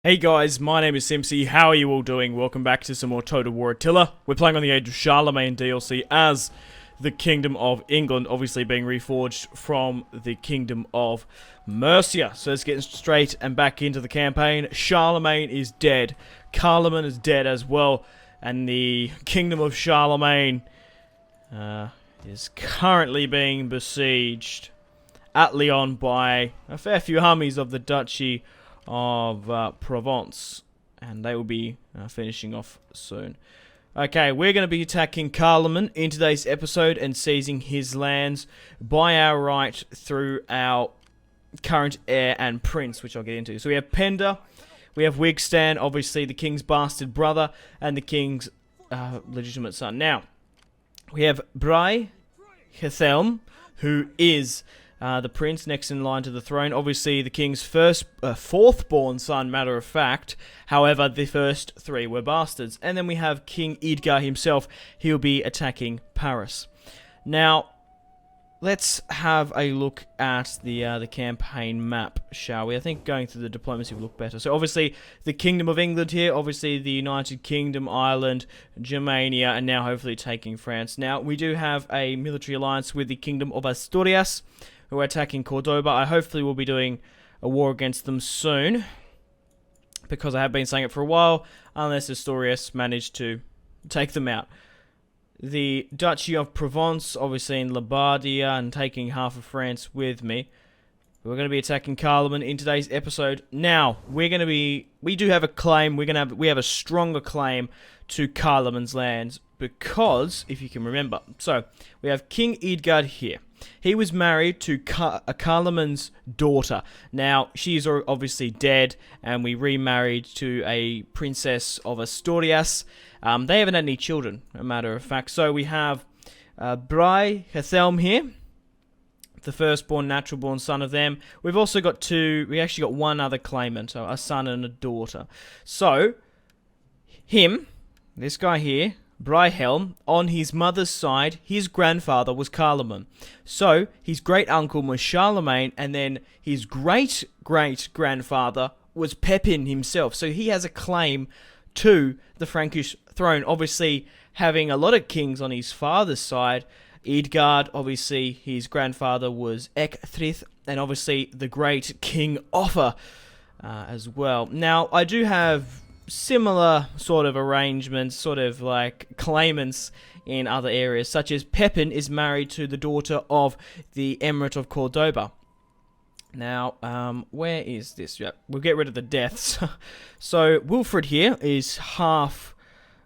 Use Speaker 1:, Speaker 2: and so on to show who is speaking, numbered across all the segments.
Speaker 1: Hey guys, my name is Simpzy. How are you all doing? Welcome back to some more Total War Attila. We're playing on the Age of Charlemagne DLC as the Kingdom of England, obviously being reforged from the Kingdom of Mercia. So let's get straight and back into the campaign. Charlemagne is dead. CARLOMAN is dead as well. And the Kingdom of Charlemagne is currently being besieged at Lyon by a fair few armies of the Duchy of Provence, and they will be finishing off soon. Okay, we're going to be attacking CARLOMAN in today's episode and seizing his lands by our right through our current heir and prince, which I'll get into. So we have Penda, we have Wigstan, obviously the king's bastard brother, and the king's legitimate son. Now, we have Bry Hethelm, who is the prince next in line to the throne. Obviously, the king's fourth-born son, matter of fact. However, the first three were bastards. And then we have King Edgar himself. He'll be attacking Paris. Now, let's have a look at the campaign map, shall we? I think going through the diplomacy will look better. So, obviously, the Kingdom of England here. Obviously, the United Kingdom, Ireland, Germania, and now hopefully taking France. Now, we do have a military alliance with the Kingdom of Asturias, who are attacking Cordoba. I hopefully will be doing a war against them soon, because I have been saying it for a while, unless Asturias managed to take them out. The Duchy of Provence, obviously in Lombardia, and taking half of France with me. We're going to be attacking CARLOMAN in today's episode. Now, we do have a claim. We have a stronger claim to CARLOMAN's lands, because, if you can remember, so we have King Edgard here. He was married to CARLOMAN's daughter. Now, she's obviously dead, and we remarried to a princess of Asturias. They haven't had any children, a matter of fact. So we have Bry Hethelm here, the firstborn, natural-born son of them. We've also got we actually got one other claimant, a son and a daughter. So, this guy here, Bryhelm, on his mother's side, his grandfather was CARLOMAN. So, his great-uncle was Charlemagne, and then his great-great-grandfather was Pepin himself. So, he has a claim to the Frankish throne. Obviously, having a lot of kings on his father's side. Edgard, obviously, his grandfather was Ecgfrith, and obviously the great King Offa as well. Now, I do have similar sort of arrangements, sort of like claimants in other areas, such as Pepin is married to the daughter of the Emirate of Cordoba. Now, where is this? Yep, we'll get rid of the deaths. So, Wilfred here is half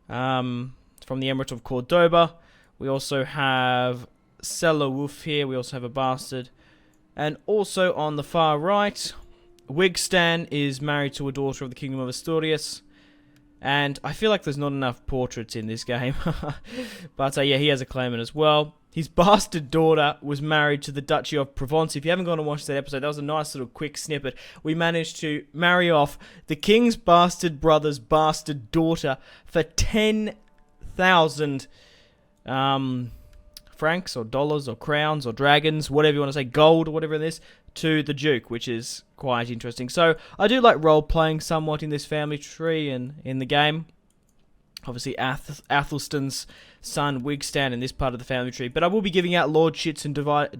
Speaker 1: from the Emirate of Cordoba. We also have Selawulf here. We also have a bastard. And also on the far right, Wigstan is married to a daughter of the Kingdom of Asturias. And I feel like there's not enough portraits in this game. But yeah, he has a claimant as well. His bastard daughter was married to the Duchy of Provence. If you haven't gone and watched that episode, that was a nice little quick snippet. We managed to marry off the king's bastard brother's bastard daughter for 10,000 francs or dollars or crowns or dragons, whatever you want to say, gold or whatever it is, to the Duke, which is quite interesting. So I do like role-playing somewhat in this family tree and in the game. Obviously, Athelstan's son, Wigstan, in this part of the family tree. But I will be giving out lordships and dividing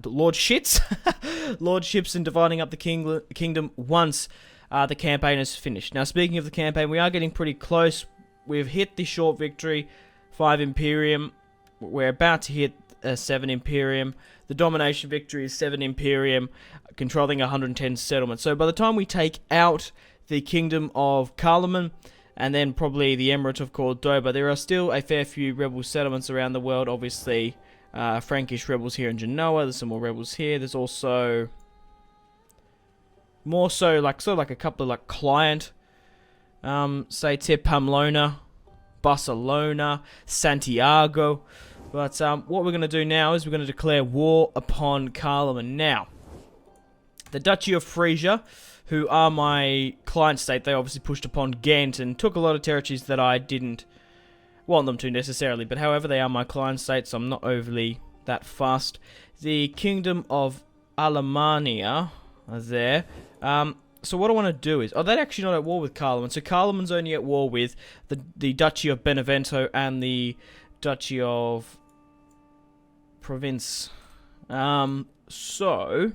Speaker 1: up the kingdom once the campaign is finished. Now, speaking of the campaign, we are getting pretty close. We've hit the short victory, 5 Imperium. We're about to hit 7 Imperium. The domination victory is 7 Imperium, controlling 110 settlements. So by the time we take out the Kingdom of CARLOMAN, and then probably the Emirate of Cordoba, there are still a fair few rebel settlements around the world. Obviously, Frankish rebels here in Genoa. There's some more rebels here. There's also more so like a couple of like client, say Pamplona, Barcelona, Santiago. But what we're going to do now is we're going to declare war upon CARLOMAN. Now, the Duchy of Frisia, who are my client state, they obviously pushed upon Ghent and took a lot of territories that I didn't want them to necessarily. But however, they are my client state, so I'm not overly that fussed. The Kingdom of Alemannia are there. So what I want to do is... Oh, they're actually not at war with Carloman. So Carloman's only at war with the Duchy of Benevento and the Duchy of Provence. So...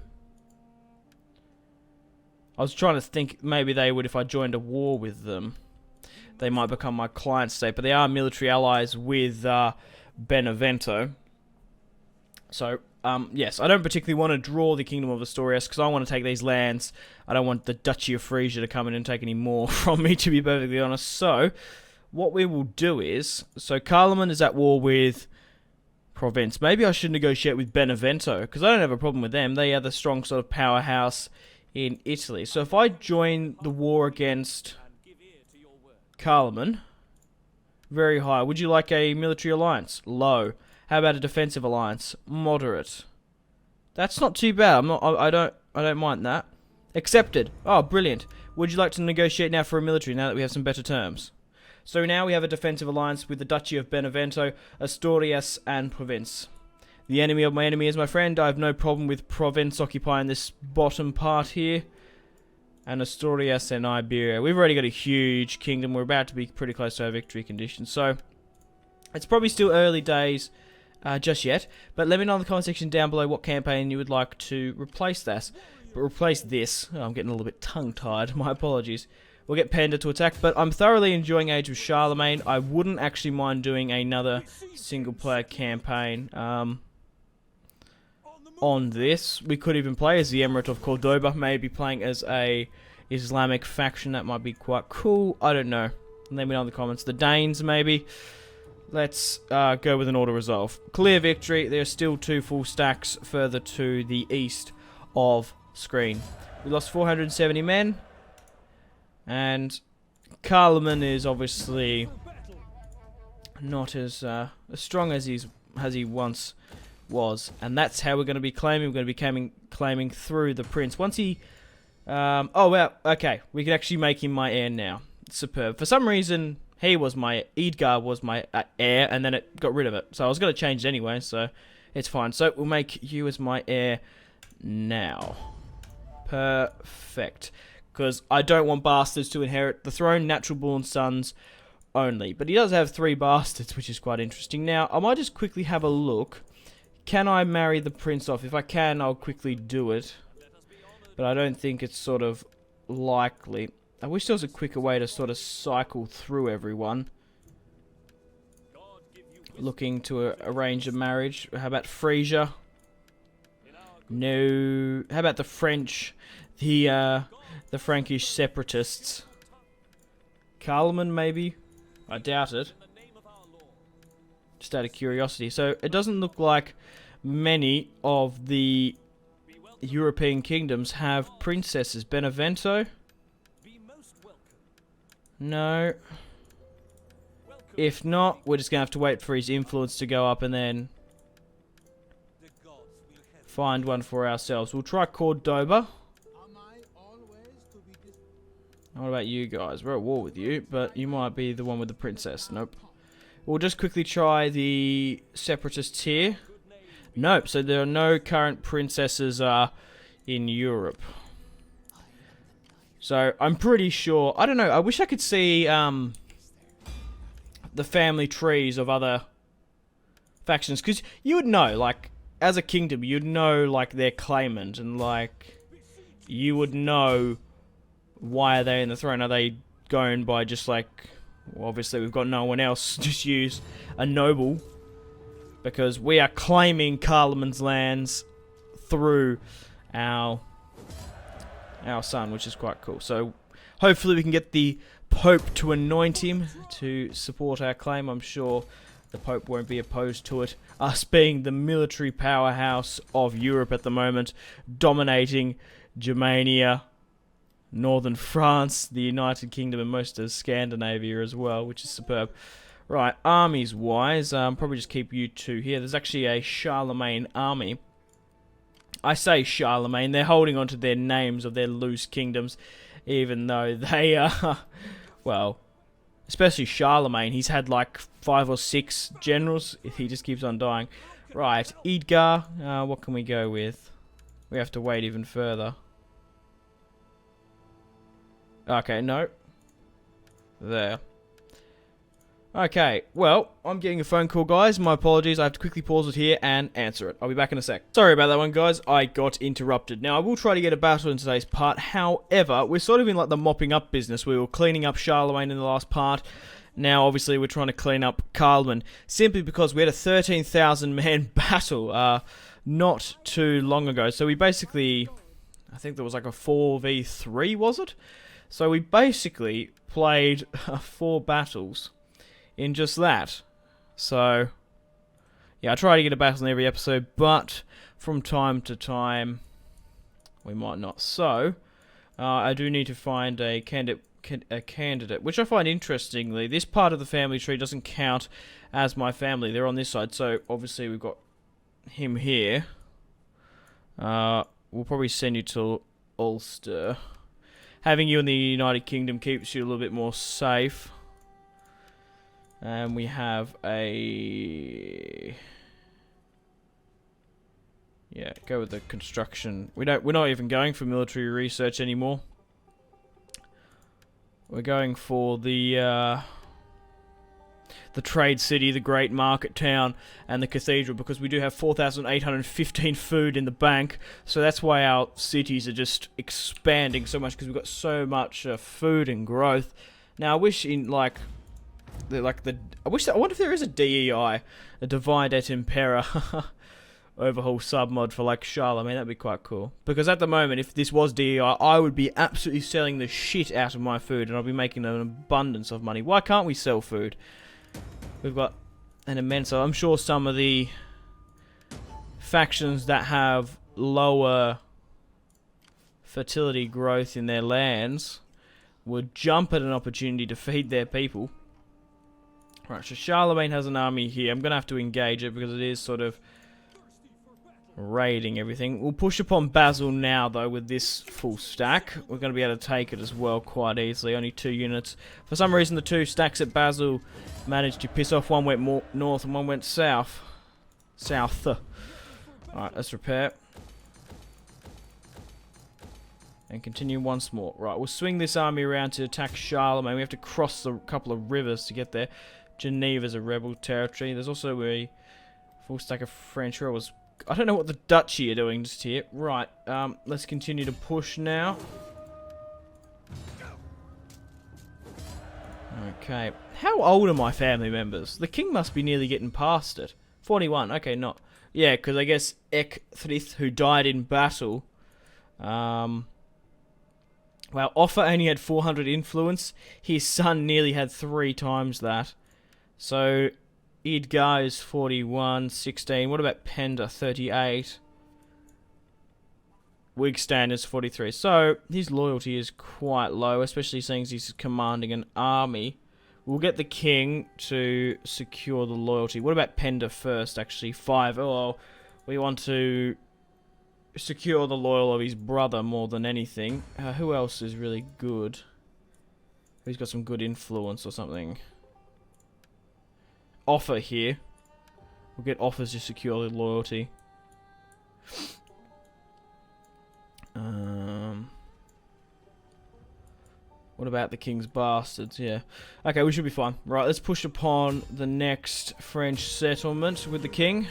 Speaker 1: I was trying to think maybe they would, if I joined a war with them, they might become my client state. But they are military allies with Benevento. So, yes, I don't particularly want to draw the Kingdom of Asturias because I want to take these lands. I don't want the Duchy of Frisia to come in and take any more from me, to be perfectly honest. So, what we will do is... So, Carloman is at war with Provence. Maybe I should negotiate with Benevento because I don't have a problem with them. They are the strong sort of powerhouse in Italy. So, if I join the war against Carloman, very high. Would you like a military alliance? Low. How about a defensive alliance? Moderate. That's not too bad. I don't mind that. Accepted. Oh, brilliant. Would you like to negotiate now for a military now that we have some better terms? So now we have a defensive alliance with the Duchy of Benevento, Asturias, and Provence. The enemy of my enemy is my friend. I have no problem with Provence occupying this bottom part here. And Asturias and Iberia. We've already got a huge kingdom. We're about to be pretty close to our victory condition. So, it's probably still early days just yet. But let me know in the comment section down below what campaign you would like to replace this. But replace this. Oh, I'm getting a little bit tongue-tied. My apologies. We'll get Panda to attack. But I'm thoroughly enjoying Age of Charlemagne. I wouldn't actually mind doing another single-player campaign on this. We could even play as the Emirate of Cordoba. Maybe playing as a Islamic faction. That might be quite cool. I don't know. Let me know in the comments. The Danes, maybe. Let's go with an auto resolve. Clear victory. There are still 2 full stacks further to the east of screen. We lost 470 men. And Carloman is obviously not as strong as he once was. And that's how we're going to be claiming. We're going to be claiming through the prince. Once he... oh, well, okay. We can actually make him my heir now. Superb. For some reason... Edgar was my heir, and then it got rid of it. So I was going to change it anyway, so it's fine. So we'll make you as my heir now. Perfect. Because I don't want bastards to inherit the throne, natural-born sons only. But he does have 3 bastards, which is quite interesting. Now, I might just quickly have a look. Can I marry the prince off? If I can, I'll quickly do it. But I don't think it's sort of likely. I wish there was a quicker way to sort of cycle through everyone. Looking to arrange a marriage. How about Frisia? No. How about the French? The Frankish separatists. Carloman, maybe? I doubt it. Just out of curiosity. So, it doesn't look like many of the European kingdoms have princesses. Benevento? No. If not, we're just going to have to wait for his influence to go up and then find one for ourselves. We'll try Cordoba. What about you guys? We're at war with you, but you might be the one with the princess. Nope. We'll just quickly try the separatists here. Nope, so there are no current princesses in Europe. So, I'm pretty sure... I don't know, I wish I could see the family trees of other factions. Because you would know, like, as a kingdom, you'd know, like, their claimant. And, like, you would know why are they in the throne. Are they going by just, like... Well, obviously, we've got no one else. Just use a noble. Because we are claiming Carloman's lands through our son, which is quite cool. So, hopefully we can get the Pope to anoint him to support our claim. I'm sure the Pope won't be opposed to it. Us being the military powerhouse of Europe at the moment, dominating Germania, northern France, the United Kingdom, and most of Scandinavia as well, which is superb. Right, armies-wise, probably just keep you 2 here. There's actually a Charlemagne army. I say Charlemagne, they're holding on to their names of their loose kingdoms, even though they are, well, especially Charlemagne, he's had like 5 or 6 generals, he just keeps on dying. Right, Edgar, what can we go with? We have to wait even further. Okay, no. There. Okay, well, I'm getting a phone call, guys. My apologies. I have to quickly pause it here and answer it. I'll be back in a sec. Sorry about that one, guys. I got interrupted. Now, I will try to get a battle in today's part. However, we're sort of in like the mopping up business. We were cleaning up Charlemagne in the last part. Now, obviously, we're trying to clean up CARLOMAN. Simply because we had a 13,000-man battle not too long ago. So we basically... I think there was like a 4v3, was it? So we basically played 4 battles in just that. So, yeah, I try to get a battle in every episode, but from time to time, we might not. So, I do need to find a candidate, which I find interestingly, this part of the family tree doesn't count as my family. They're on this side, so obviously we've got him here. We'll probably send you to Ulster. Having you in the United Kingdom keeps you a little bit more safe. And we have a... Yeah, go with the construction. We're not even going for military research anymore. We're going for the trade city, the great market town, and the cathedral, because we do have 4,815 food in the bank, so that's why our cities are just expanding so much, because we've got so much food and growth. Now, I wish in, I wonder if there is a DEI, a Divide et Impera, overhaul submod for, like, Charlemagne. That'd be quite cool. Because at the moment, if this was DEI, I would be absolutely selling the shit out of my food, and I'll be making an abundance of money. Why can't we sell food? We've got an immense... I'm sure some of the factions that have lower fertility growth in their lands would jump at an opportunity to feed their people. Right, so Charlemagne has an army here. I'm going to have to engage it because it is sort of raiding everything. We'll push upon Basil now, though, with this full stack. We're going to be able to take it as well quite easily. Only 2 units. For some reason, the 2 stacks at Basil managed to piss off. One went more north and one went south. South. Alright, let's repair. And continue once more. Right, we'll swing this army around to attack Charlemagne. We have to cross a couple of rivers to get there. Geneva's a rebel territory. There's also a full stack of French rebels. I don't know what the Duchy are doing just here. Right, let's continue to push now. Okay. How old are my family members? The king must be nearly getting past it. 41. Okay, not... Yeah, because I guess Ecgfrith, who died in battle... Well, Offa only had 400 influence. His son nearly had 3 times that. So... Edgar is 41, 16. What about Penda? 38. Wigstan is 43. So, his loyalty is quite low, especially seeing he's commanding an army. We'll get the king to secure the loyalty. What about Penda first, actually? 5. Oh, we want to secure the loyal of his brother more than anything. Who else is really good? Who's got some good influence or something? Offer here. We'll get offers to secure the loyalty. What about the king's bastards? Yeah. Okay, we should be fine. Right, let's push upon the next French settlement with the king.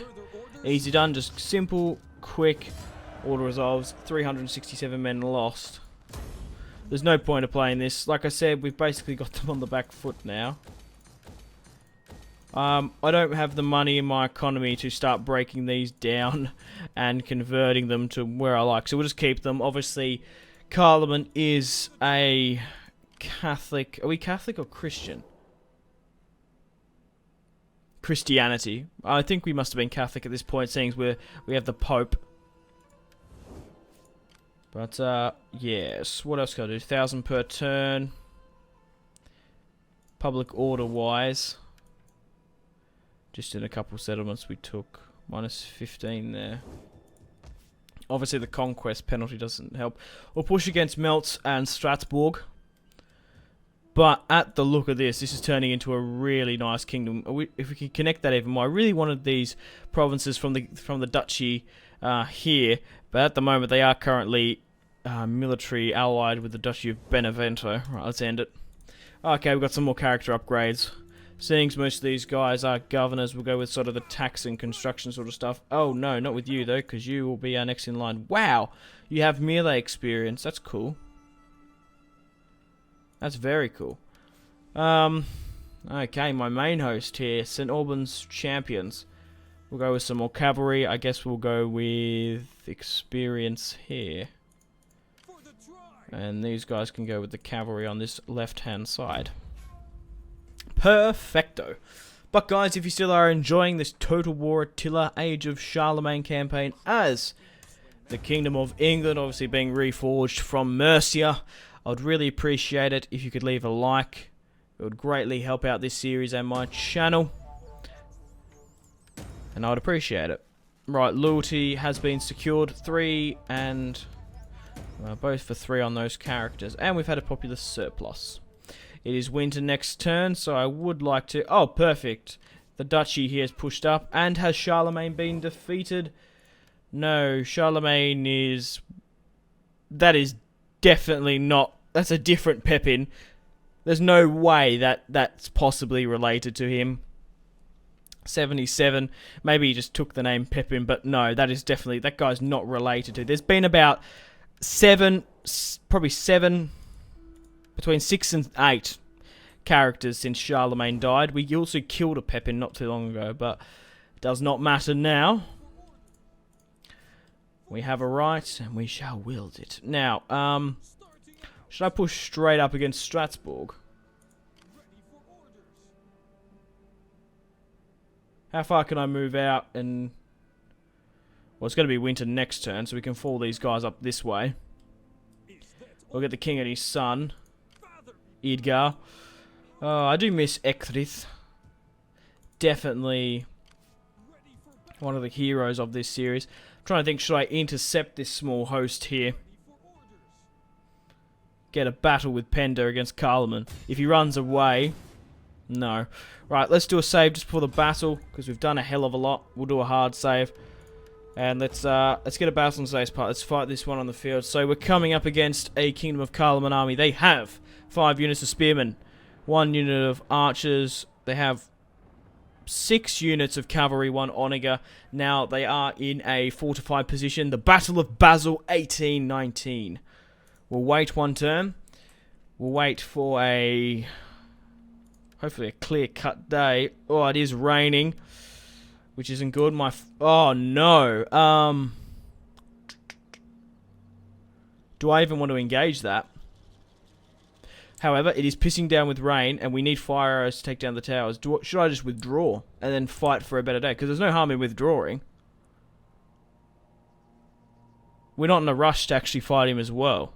Speaker 1: Easy done, just simple, quick, order resolves. 367 men lost. There's no point of playing this. Like I said, we've basically got them on the back foot now. I don't have the money in my economy to start breaking these down and converting them to where I like. So we'll just keep them. Obviously, CARLOMAN is a Catholic. Are we Catholic or Christian? Christianity. I think we must have been Catholic at this point, seeing as we have the Pope. But, yes. What else can I do? 1,000 per turn. Public order-wise. Just in a couple settlements we took. Minus 15 there. Obviously the conquest penalty doesn't help. We'll push against Meltz and Strasbourg. But at the look of this is turning into a really nice kingdom. If we can connect that even more. I really wanted these provinces from the duchy here. But at the moment they are currently military allied with the Duchy of Benevento. Right, let's end it. Okay, we've got some more character upgrades. Seeing most of these guys are governors, we'll go with sort of the tax and construction sort of stuff. Oh, no, not with you, though, because you will be our next in line. Wow, you have melee experience. That's cool. That's very cool. Okay, my main host here, St. Albans Champions. We'll go with some more cavalry. I guess we'll go with experience here. And these guys can go with the cavalry on this left-hand side. Perfecto. But guys, if you still are enjoying this Total War Attila Age of Charlemagne campaign as the Kingdom of England, obviously being reforged from Mercia, I would really appreciate it if you could leave a like. It would greatly help out this series and my channel. And I would appreciate it. Right, loyalty has been secured. 3 and... both for 3 on those characters. And we've had a popular surplus. It is winter next turn, so I would like to... Oh, perfect. The duchy here is pushed up. And has Charlemagne been defeated? No, Charlemagne is... That is definitely not... That's a different Pepin. There's no way that that's possibly related to him. 77. Maybe he just took the name Pepin, but no, that is definitely... That guy's not related to... There's been about 7... Probably 7... Between 6 and 8 characters since Charlemagne died. We also killed a Pepin not too long ago, but it does not matter now. We have a right, and we shall wield it. Now, should I push straight up against Strasbourg? How far can I move out and... Well, it's going to be winter next turn, so we can fall these guys up this way. We'll get the king and his son. Edgar. Oh, I do miss Eckrith. Definitely one of the heroes of this series. I'm trying to think, should I intercept this small host here? Get a battle with Penda against CARLOMAN. If he runs away... No. Right, let's do a save just before the battle, because we've done a hell of a lot. We'll do a hard save. And let's get a battle on today's part. Let's fight this one on the field. So we're coming up against a Kingdom of CARLOMAN army. They have 5 units of spearmen, 1 unit of archers. They have 6 units of cavalry, 1 onager. Now they are in a fortified position. The Battle of Basel 1819. We'll wait 1 turn. We'll wait for a... hopefully a clear-cut day. Oh, it is raining. Which isn't good. Oh, no. Do I even want to engage that? However, it is pissing down with rain, and we need fire arrows to take down the towers. Should I just withdraw and then fight for a better day? Because there's no harm in withdrawing. We're not in a rush to actually fight him as well.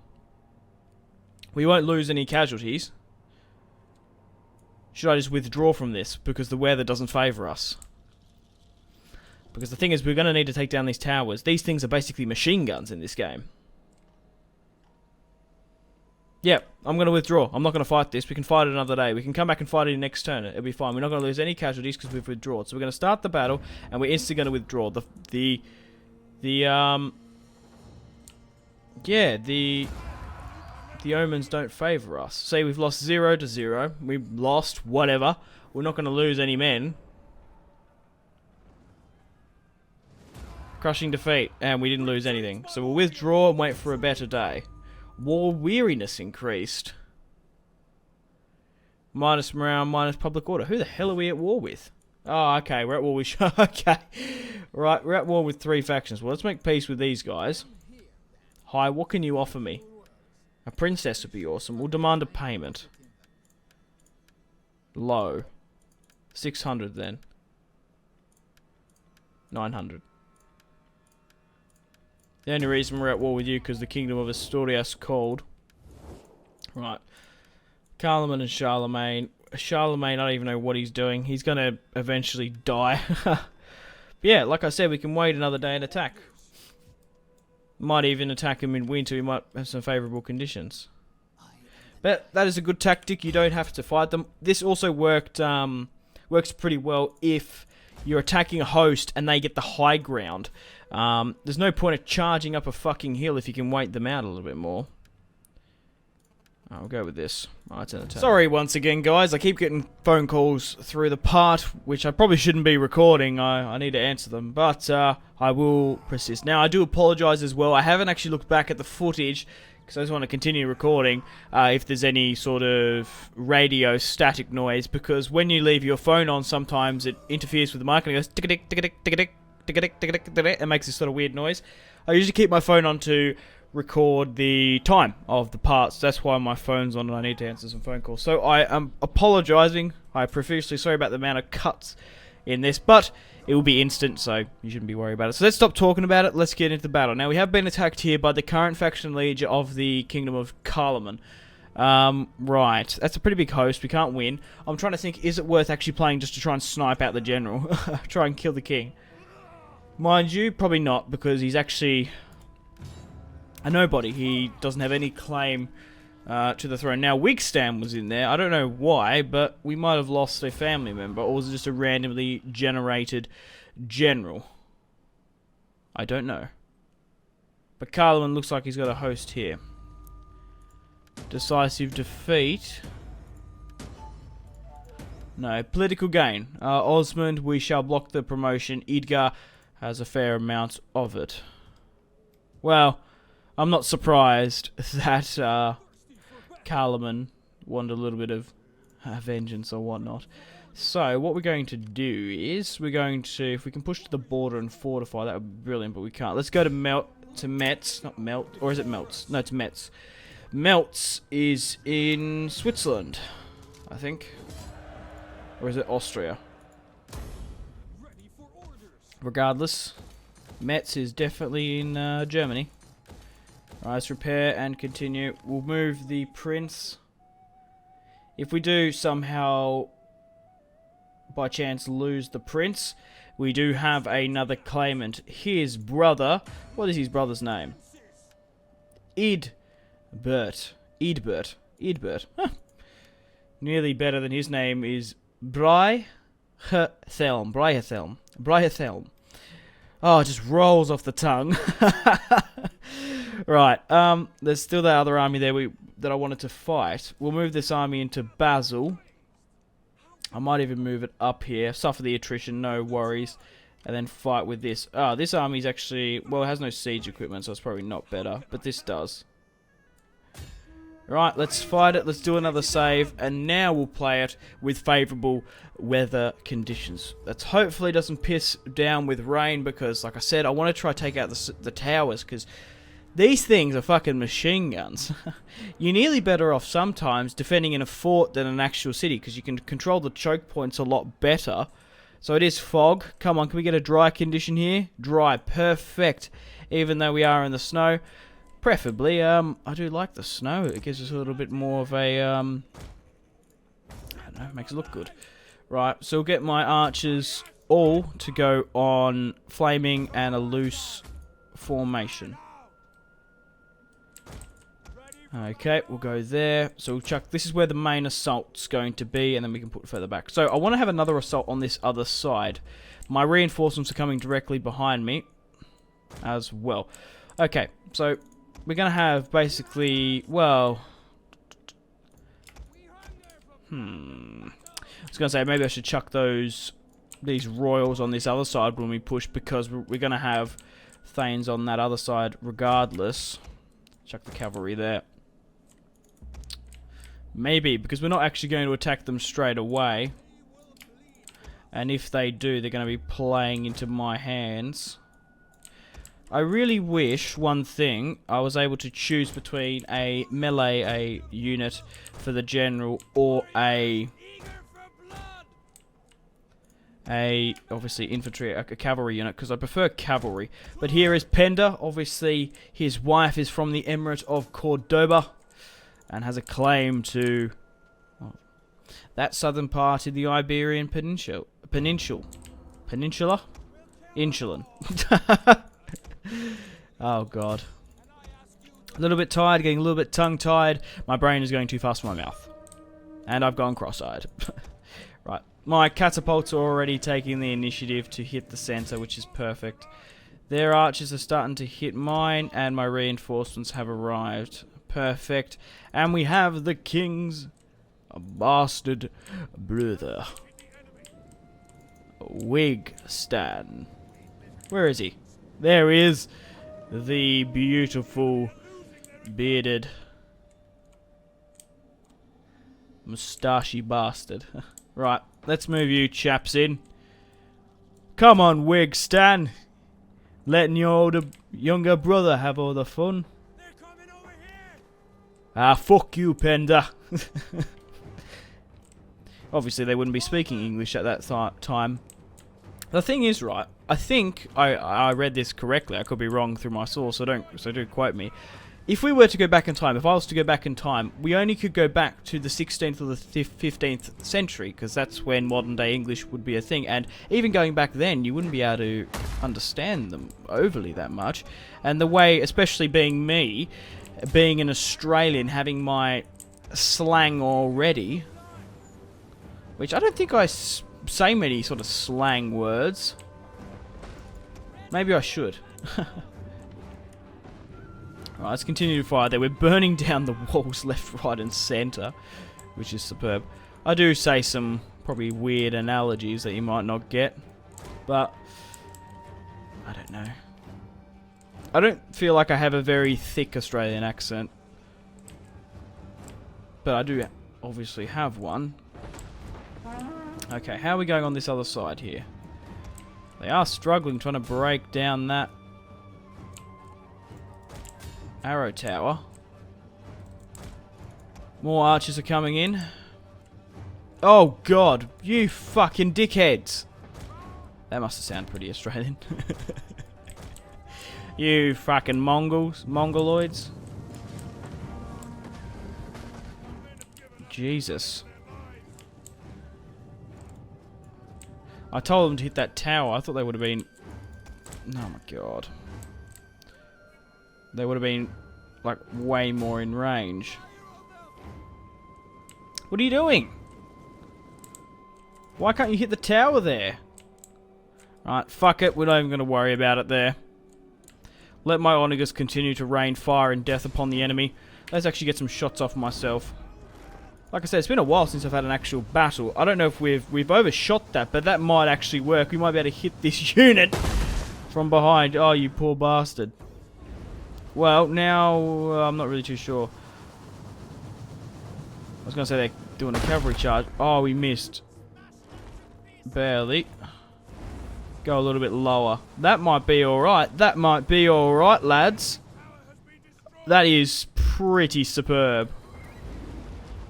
Speaker 1: We won't lose any casualties. Should I just withdraw from this? Because the weather doesn't favour us. Because the thing is, we're going to need to take down these towers. These things are basically machine guns in this game. Yep, I'm going to withdraw. I'm not going to fight this. We can fight it another day. We can come back and fight it next turn. It'll be fine. We're not going to lose any casualties because we've withdrawn. So we're going to start the battle, and we're instantly going to withdraw. The omens don't favour us. Say we've lost 0 to 0. We've lost, whatever. We're not going to lose any men. Crushing defeat, and we didn't lose anything. So we'll withdraw and wait for a better day. War weariness increased. Minus morale, minus public order. Who the hell are we at war with? Oh, okay, we're at war with... okay. Right, we're at war with 3 factions. Well, let's make peace with these guys. Hi, what can you offer me? A princess would be awesome. We'll demand a payment. Low. 600 then. 900. The only reason we're at war with you because the Kingdom of Asturias called. Right. CARLOMAN and Charlemagne. Charlemagne, I don't even know what he's doing. He's going to eventually die. But yeah, like I said, we can wait another day and attack. Might even attack him in winter. We might have some favourable conditions. But that is a good tactic. You don't have to fight them. This also works pretty well if you're attacking a host and they get the high ground. There's no point of charging up a fucking hill if you can wait them out a little bit more. I'll go with this. Right, sorry once again, guys. I keep getting phone calls through the part, which I probably shouldn't be recording. I need to answer them, but I will persist. Now, I do apologise as well. I haven't actually looked back at the footage, because I just want to continue recording if there's any sort of radio static noise, because when you leave your phone on, sometimes it interferes with the mic and it goes tick-a-tick, tick-a-tick, tick-a-tick, tick-a-tick, tick-a-tick, tick-a-tick. It makes this sort of weird noise. I usually keep my phone on to record the time of the parts. That's why my phone's on and I need to answer some phone calls. So I am apologising. I'm profusely sorry about the amount of cuts in this, but it will be instant, so you shouldn't be worried about it. So let's stop talking about it. Let's get into the battle. Now, we have been attacked here by the current faction leader of the Kingdom of CARLOMAN. Right. That's a pretty big host. We can't win. I'm trying to think, is it worth actually playing just to try and snipe out the general? Try and kill the king. Mind you, probably not, because he's actually a nobody. He doesn't have any claim to the throne. Now, Wigstam was in there. I don't know why, but we might have lost a family member, or was it just a randomly generated general? I don't know. But CARLOMAN looks like he's got a host here. Decisive defeat. No, political gain. Osmond, we shall block the promotion. Edgar has a fair amount of it. Well, I'm not surprised that CARLOMAN wanted a little bit of vengeance or whatnot. So, what we're going to do is, we're going to, if we can push to the border and fortify, that would be brilliant, but we can't. Let's go to Metz, not Melt, or is it Meltz? No, it's Metz. Meltz is in Switzerland, I think. Or is it Austria? Regardless, Metz is definitely in Germany. Right, let's repair and continue. We'll move the prince. If we do somehow, by chance, lose the prince, we do have another claimant. His brother, what is his brother's name? Eadbert. Huh. Nearly better than his name is Bryhethelm. Oh, it just rolls off the tongue. Right, there's still that other army there that I wanted to fight. We'll move this army into Basel. I might even move it up here. Suffer the attrition, no worries. And then fight with this. This army's actually, well, it has no siege equipment, so it's probably not better. But this does. Right, let's fight it. Let's do another save. And now we'll play it with favourable weather conditions. That hopefully doesn't piss down with rain, because, like I said, I want to try to take out the towers, because these things are fucking machine guns. You're nearly better off sometimes defending in a fort than an actual city, because you can control the choke points a lot better. So it is fog. Come on, can we get a dry condition here? Dry, perfect. Even though we are in the snow. Preferably, I do like the snow. It gives us a little bit more of a, I don't know, makes it look good. Right, so we'll get my archers all to go on flaming and a loose formation. Okay, we'll go there. So we'll chuck, this is where the main assault's going to be, and then we can put it further back. So I want to have another assault on this other side. My reinforcements are coming directly behind me as well. Okay, so we're going to have basically, well, I was going to say maybe I should chuck these royals on this other side when we push, because we're going to have thanes on that other side regardless. Chuck the cavalry there. Maybe, because we're not actually going to attack them straight away. And if they do, they're going to be playing into my hands. I really wish, one thing, I was able to choose between a melee unit for the general, or obviously infantry, a cavalry unit, because I prefer cavalry. But here is Penda. Obviously his wife is from the Emirate of Cordoba and has a claim to that southern part of the Iberian Peninsula. Insulan. Oh god. A little bit tired, getting a little bit tongue-tied. My brain is going too fast for my mouth. And I've gone cross-eyed. Right. My catapults are already taking the initiative to hit the center, which is perfect. Their archers are starting to hit mine, and my reinforcements have arrived. Perfect. And we have the king's bastard brother, Wigstan. Where is he? There he is. The beautiful, bearded, moustachy bastard. Right, let's move you chaps in. Come on, Wigstan. Letting your younger brother have all the fun.
Speaker 2: They're coming over here.
Speaker 1: Ah, fuck you, Penda. Obviously, they wouldn't be speaking English at that time. The thing is, right, I think I read this correctly. I could be wrong through my source, so don't quote me. If we were to go back in time, if I was to go back in time, we only could go back to the 16th or the 15th century, because that's when modern-day English would be a thing. And even going back then, you wouldn't be able to understand them overly that much. And the way, especially being me, being an Australian, having my slang already, which I don't think I say many sort of slang words. Maybe I should. Alright, let's continue to fire there. We're burning down the walls left, right, and centre, which is superb. I do say some probably weird analogies that you might not get, but I don't know. I don't feel like I have a very thick Australian accent, but I do obviously have one. Okay, how are we going on this other side here? They are struggling trying to break down that arrow tower. More archers are coming in. Oh god, you fucking dickheads. That must have sounded pretty Australian. You fucking mongoloids. Jesus. I told them to hit that tower. I thought they would have been... Oh my god. They would have been, like, way more in range. What are you doing? Why can't you hit the tower there? Right, fuck it. We're not even going to worry about it there. Let my onagers continue to rain fire and death upon the enemy. Let's actually get some shots off myself. Like I said, it's been a while since I've had an actual battle. I don't know if we've overshot that, but that might actually work. We might be able to hit this unit from behind. Oh, you poor bastard. Well, now, I'm not really too sure. I was going to say they're doing a cavalry charge. Oh, we missed. Barely. Go a little bit lower. That might be alright. That might be alright, lads. That is pretty superb.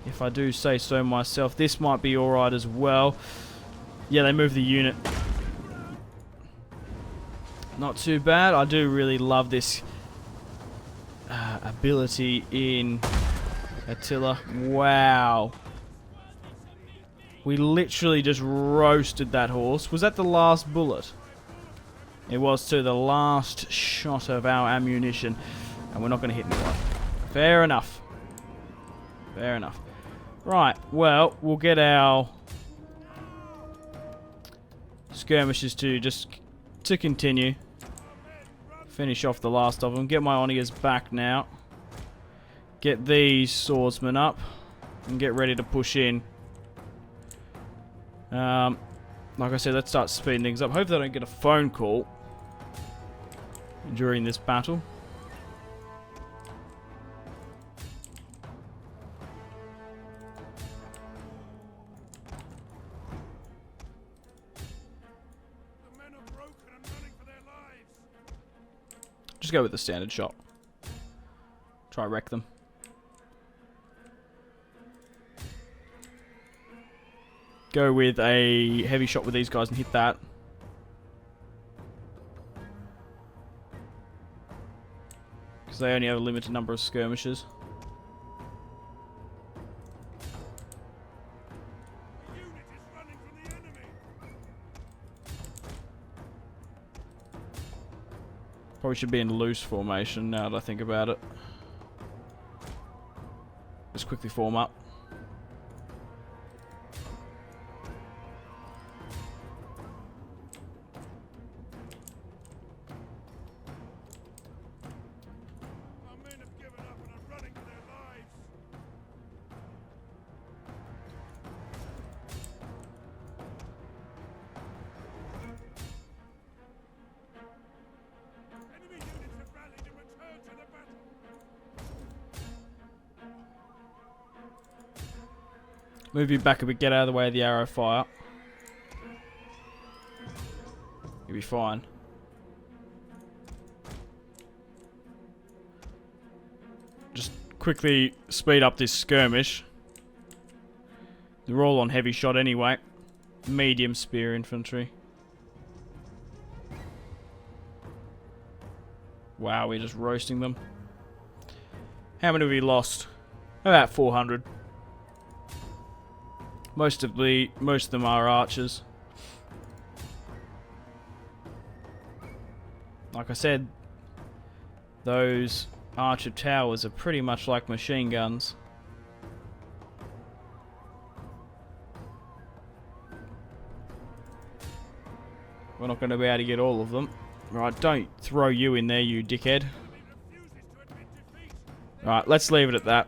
Speaker 1: If I do say so myself. This might be alright as well. Yeah, they moved the unit. Not too bad. I do really love this ability in Attila. Wow. We literally just roasted that horse. Was that the last bullet? It was too, the last shot of our ammunition. And we're not going to hit anyone. Fair enough. Fair enough. Right, well, we'll get our skirmishes to continue. Finish off the last of them. Get my onagers back now. Get these swordsmen up. And get ready to push in. Like I said, let's start speeding things up. Hopefully I don't get a phone call during this battle.
Speaker 2: The men are broken and running for their lives.
Speaker 1: Just go with the standard shot. Try wreck them. Go with a heavy shot with these guys and hit that. Because they only have a limited number of skirmishes.
Speaker 2: The unit is running from the enemy.
Speaker 1: Probably should be in loose formation now that I think about it. Just quickly form up. Move you back a bit, get out of the way of the arrow fire. You'll be fine. Just quickly speed up this skirmish. They're all on heavy shot anyway. Medium spear infantry. Wow, we're just roasting them. How many have we lost? About 400. Most of them are archers. Like I said, those archer towers are pretty much like machine guns. We're not going to be able to get all of them. Right, don't throw you in there, you dickhead. Right, let's leave it at that.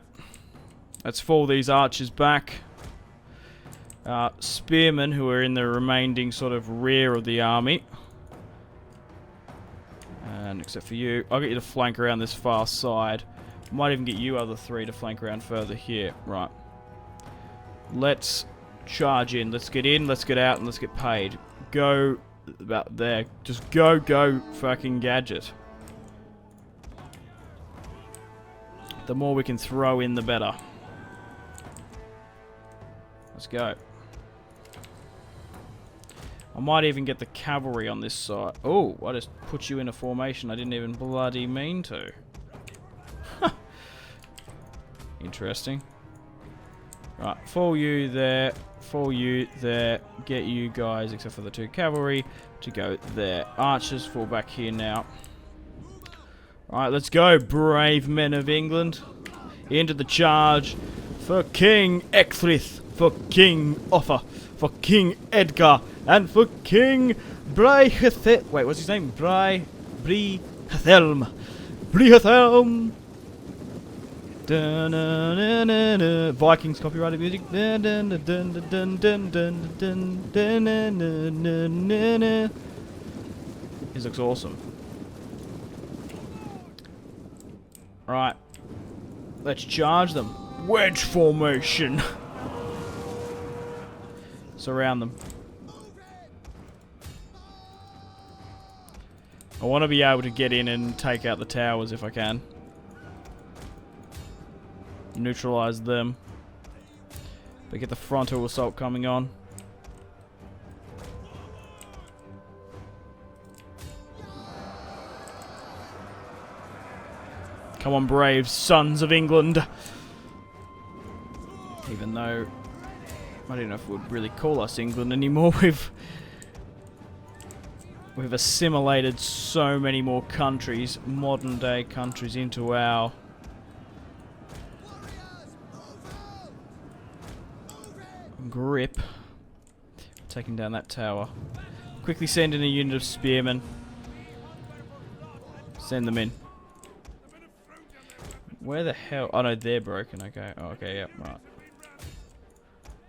Speaker 1: Let's fall these archers back. Spearmen, who are in the remaining sort of rear of the army. And except for you, I'll get you to flank around this far side. Might even get you other three to flank around further here. Right. Let's charge in. Let's get in, let's get out, and let's get paid. Go about there. Just go fucking gadget. The more we can throw in, the better. Let's go. I might even get the cavalry on this side. Oh, I just put you in a formation I didn't even bloody mean to. Interesting. Right, fall you there, get you guys, except for the 2 cavalry, to go there. Archers fall back here now. Alright, let's go, brave men of England. Into the charge for King Ecgfrith, for King Offa, for King Edgar, and for King Brihithelm. Wait, what's his name? Brihithelm. Brihithelm. Vikings copyrighted music. This looks awesome. Right. Let's charge them. Wedge formation. Surround them. I want to be able to get in and take out the towers if I can. Neutralize them. But get the frontal assault coming on. Come on, brave sons of England. Even though I don't know if it would really call us England anymore. We've assimilated so many more countries, modern day countries, into our grip. Taking down that tower. Quickly send in a unit of spearmen. Send them in. Where the hell? Oh no, they're broken. Okay. Oh, okay, yep, right.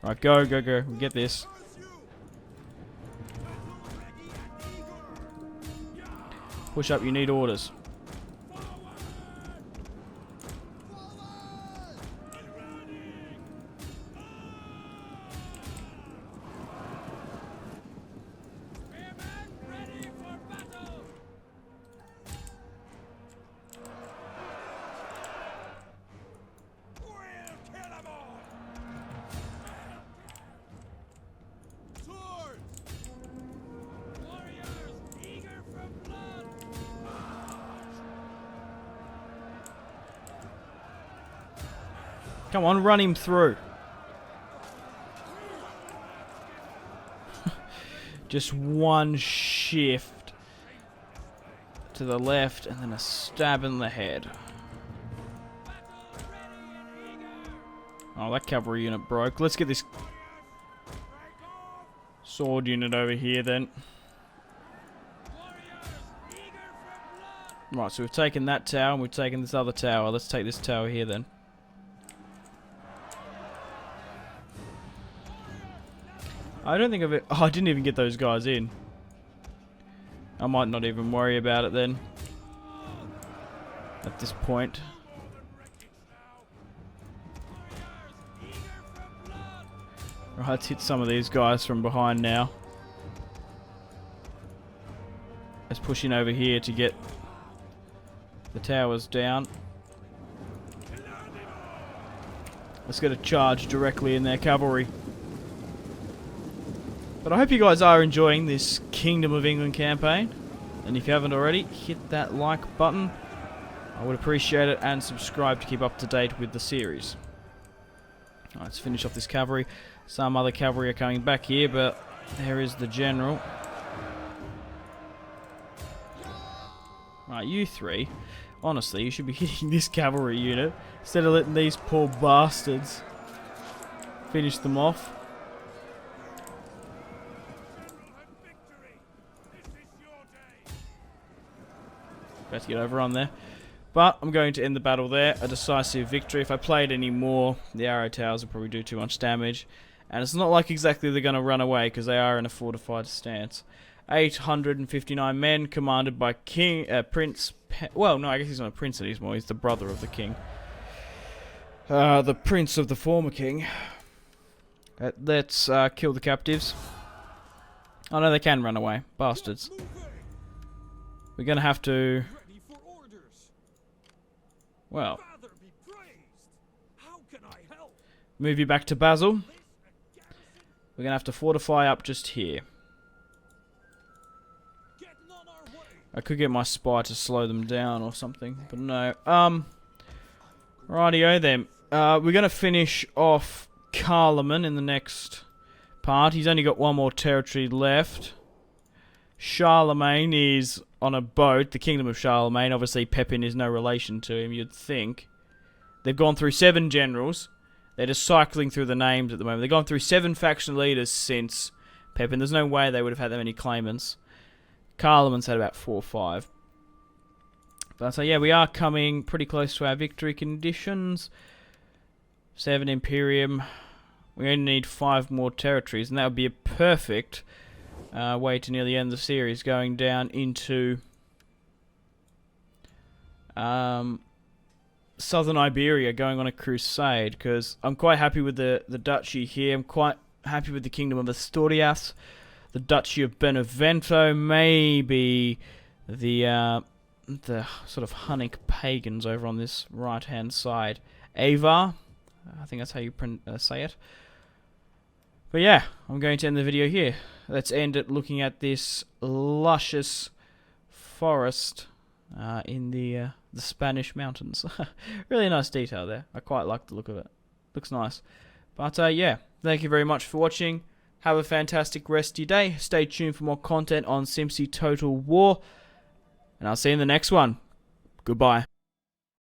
Speaker 1: Right, go. We get this. Push up, you need orders. Come on, run him through. Just one shift to the left and then a stab in the head. Oh, that cavalry unit broke. Let's get this sword unit over here then. Right, so we've taken that tower and we've taken this other tower. Let's take this tower here then. I don't think of it. Oh, I didn't even get those guys in. I might not even worry about it then. At this point. Right, let's hit some of these guys from behind now. Let's push in over here to get the towers down. Let's get a charge directly in their cavalry. But I hope you guys are enjoying this Kingdom of England campaign. And if you haven't already, hit that like button. I would appreciate it, and subscribe to keep up to date with the series. Alright, let's finish off this cavalry. Some other cavalry are coming back here, but there is the general. Right, you three. Honestly, you should be hitting this cavalry unit instead of letting these poor bastards finish them off. About to get overrun there. But I'm going to end the battle there. A decisive victory. If I played any more, the arrow towers would probably do too much damage. And it's not like exactly they're going to run away, because they are in a fortified stance. 859 men, commanded by Prince... well, no, I guess he's not a prince anymore. He's the brother of the king. The prince of the former king. Let's kill the captives. Oh no, they can run away. Bastards. We're going to have to... well... move you back to Basel. We're going to have to fortify up just here. I could get my spy to slow them down or something, but no. Rightio then. We're going to finish off CARLOMAN in the next part. He's only got one more territory left. Charlemagne is on a boat. The Kingdom of Charlemagne. Obviously, Pepin is no relation to him, you'd think. They've gone through 7 generals. They're just cycling through the names at the moment. They've gone through 7 faction leaders since Pepin. There's no way they would have had that many claimants. CARLOMAN's had about 4 or 5. But so yeah, we are coming pretty close to our victory conditions. 7 Imperium. We only need 5 more territories, and that would be a perfect way to nearly end the series, going down into southern Iberia, going on a crusade, because I'm quite happy with the duchy here. I'm quite happy with the Kingdom of Asturias, the Duchy of Benevento, maybe the sort of Hunnic pagans over on this right-hand side. Avar, I think that's how you say it. But yeah, I'm going to end the video here. Let's end it looking at this luscious forest in the Spanish mountains. Really nice detail there. I quite like the look of it. Looks nice. But yeah, thank you very much for watching. Have a fantastic rest of your day. Stay tuned for more content on Simpzy Total War. And I'll see you in the next one. Goodbye.